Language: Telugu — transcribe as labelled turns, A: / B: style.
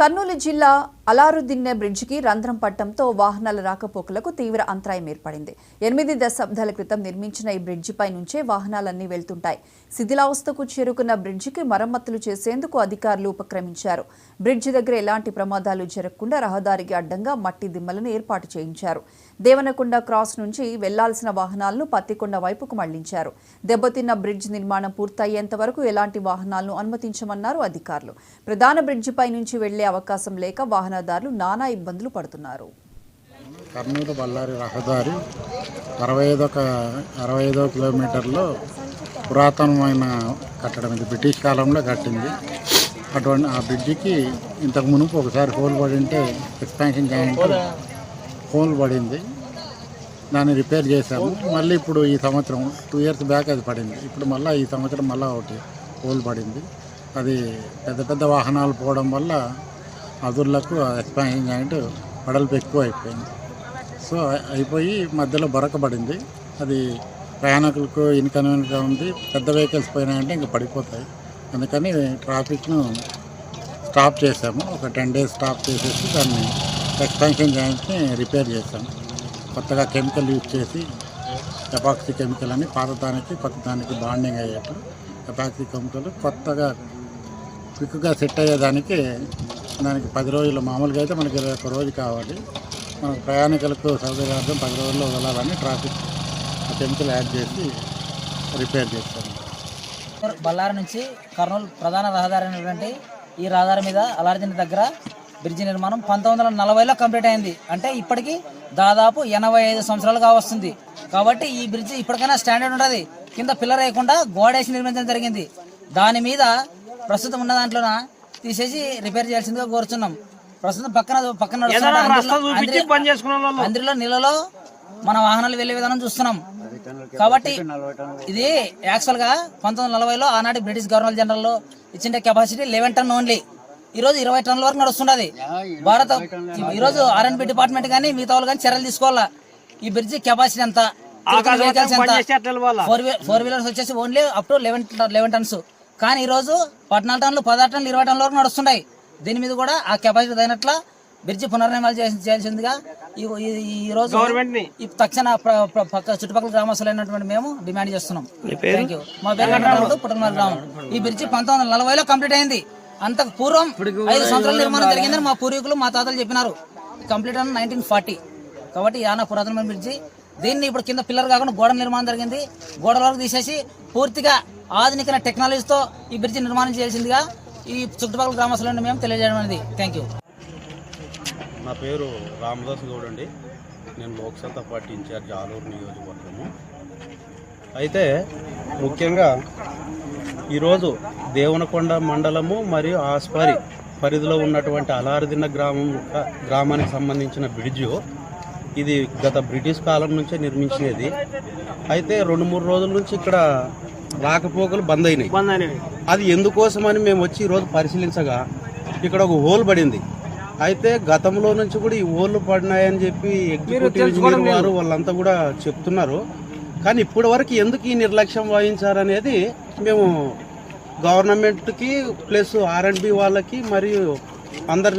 A: కర్నూలు జిల్లా అలారుద్దీన్ బ్రిడ్జికి రంధ్రం పట్టడంతో వాహనాల రాకపోకలకు తీవ్ర అంతరాయం ఏర్పడింది. 8 దశాబ్దాల క్రితం నిర్మించిన ఈ బ్రిడ్జిపై నుంచే వాహనాలన్నీ వెళ్తుంటాయి. శిథిలావస్థకు చేరుకున్న బ్రిడ్జికి మరమ్మతులు చేసేందుకు అధికారులు ఉపక్రమించారు. బ్రిడ్జి దగ్గర ఎలాంటి ప్రమాదాలు జరగకుండా రహదారికి అడ్డంగా మట్టి దిమ్మలను ఏర్పాటు చేయించారు. దేవనకొండ క్రాస్ నుంచి వెళ్లాల్సిన వాహనాలను పత్తికొండ వైపుకు మళ్లించారు. దెబ్బతిన్న బ్రిడ్జ్ నిర్మాణం పూర్తయ్యేంత వరకు ఎలాంటి వాహనాలను అనుమతించమన్నారు అధికారులు. ప్రధాన బ్రిడ్జిపై నుంచి వెళ్లే అవకాశం లేక వాహనదారులు నానా ఇబ్బందులు పడుతున్నారు.
B: కర్నూలు బళ్ళారి రహదారి 65 కిలోమీటర్లో పురాతనమైన కట్టడం. ఇది బ్రిటిష్ కాలంలో కట్టింది. అటువంటి ఆ బ్రిడ్జికి ఇంతకు మునుపు ఒకసారి హోల్ పడి ఉంటే ఎక్స్పాన్షన్ జాయింట్ హోల్ పడింది. దాన్ని రిపేర్ చేశాము. మళ్ళీ ఇప్పుడు ఈ సంవత్సరం 2 ఇయర్స్ బ్యాక్ అది పడింది. ఇప్పుడు మళ్ళీ ఈ సంవత్సరం మళ్ళీ ఒకటి హోల్ పడింది. అది పెద్ద వాహనాలు పోవడం వల్ల అదుర్లకు ఎక్స్పాన్షన్ జాయింట్ పడలు ఎక్కువ అయిపోయింది. సో అయిపోయి మధ్యలో బొరకబడింది. అది ప్రయాణికులకు ఇన్కన్వీనియంట్గా ఉంది. పెద్ద వెహికల్స్ పోయినాయంటే ఇంకా పడిపోతాయి. అందుకని ట్రాఫిక్ను స్టాప్ చేసాము. ఒక 10 days స్టాప్ చేసేసి దాన్ని ఎక్స్పాన్షన్ జాయింట్ని రిపేర్ చేసాము. కొత్తగా కెమికల్ యూజ్ చేసి ఎపాక్సీ కెమికల్ అని పాతదానికి కొత్తదానికి బాండింగ్ అయ్యేట్టు ఎపాక్సీ కెమికల్ కొత్తగా క్విక్గా సెట్ అయ్యేదానికి దానికి 10 రోజులు, మామూలుగా అయితే మనకి 21 రోజు కావాలి. మనకు ప్రయాణికులకు సౌకర్యార్థం 10 రోజుల్లో వదలాలని ట్రాఫిక్ కెమికల్ యాడ్ చేసి రిపేర్ చేస్తాము.
C: బళ్ళారి నుంచి కర్నూలు ప్రధాన రహదారి అయినటువంటి ఈ రహదారి మీద అలారుద్దీన్ దగ్గర బ్రిడ్జి నిర్మాణం 1940లో కంప్లీట్ అయింది. అంటే ఇప్పటికి దాదాపు 85 సంవత్సరాలుగా వస్తుంది. కాబట్టి ఈ బ్రిడ్జి ఇప్పటికైనా స్టాండర్డ్ ఉంటుంది. కింద పిల్లర్ వేయకుండా గోడేసి నిర్మించడం జరిగింది. దాని మీద ప్రస్తుతం ఉన్న దాంట్లోన తీసేసి రిపేర్ చేయాల్సిందిగా కోరుతున్నాం. ప్రస్తుతం పక్కన అందరిలో నీళ్ళలో మన వాహనాలు వెళ్లే విధానం చూస్తున్నాం. కాబట్టి ఇది యాక్చువల్ గా 1940లో ఆనాటి బ్రిటిష్ గవర్నర్ జనరల్ లో ఇచ్చిన కెపాసిటీ 11 టన్ ఓన్లీ. ఈ రోజు 20 టన్నుల వరకు నడుస్తున్నది. ఈరోజు R&B డిపార్ట్మెంట్ కానీ మిగతా వాళ్ళు కానీ చర్యలు తీసుకోవాలా. ఈ బ్రిడ్జి కెపాసిటీ ఎంత, వెహికల్స్ ఎంత, 4 వీలర్స్ వచ్చేసి ఓన్లీ అప్ టు 11 టన్స్. కానీ ఈ రోజు 14 టన్నులు, 16 టన్నులు, 20 టన్నుల వరకు నడుస్తున్నాయి. దీని మీద కూడా ఆ కెపాసిటీ తగినట్ల బ్రిడ్జి పునర్నిర్మాణం చేయాల్సిందిగా ఈ రోజు తక్షణ చుట్టుపక్కల గ్రామస్తులైనటువంటి మేము డిమాండ్ చేస్తున్నాం. Thank you. మా పేరు పుట్టమల గ్రామం. ఈ బ్రిడ్జి 1940లో కంప్లీట్ అయింది. అంతకు పూర్వం 5 సంవత్సరాల నిర్మాణం జరిగిందని మా పూర్వీకులు, మా తాతలు చెప్పినారు. కంప్లీట్ అయిన 1940. కాబట్టి యానా పురాతనమైన బ్రిడ్జి. దీన్ని ఇప్పుడు కింద పిల్లర్ కాకుండా గోడ నిర్మాణం జరిగింది. గోడల వరకు తీసేసి పూర్తిగా ఆధునిక టెక్నాలజీతో ఈ బ్రిడ్జి నిర్మాణం చేయాల్సిందిగా ఈ చుట్టుపక్కల గ్రామస్తులను మేము తెలియజేయడం అనేది. Thank you.
D: నా పేరు రామదాస్ గౌడ్ అండి. నేను లోక్సత్తా పార్టీ ఇన్ఛార్జ్ ఆలూరు నియోజకవర్గము. అయితే ముఖ్యంగా ఈరోజు దేవనకొండ మండలము మరియు ఆస్పారి పరిధిలో ఉన్నటువంటి అలారుద్దీన్ గ్రామానికి సంబంధించిన బ్రిడ్జు ఇది గత బ్రిటిష్ కాలం నుంచే నిర్మించినది. అయితే 2-3 రోజుల నుంచి ఇక్కడ రాకపోకలు బంద్ అయినాయి. అది ఎందుకోసమని మేము వచ్చి ఈరోజు పరిశీలించగా ఇక్కడ ఒక హోల్ పడింది. అయితే గతంలో నుంచి కూడా ఈ హోళ్ళు పడినాయని చెప్పి ఎగ్జిక్యూటివ్ ఇంజనీర్ వారు వాళ్ళంతా కూడా చెప్తున్నారు. కానీ ఇప్పటి వరకు ఎందుకు ఈ నిర్లక్ష్యం వహించారనేది మేము గవర్నమెంట్కి ప్లస్ R&B వాళ్ళకి మరియు అందరి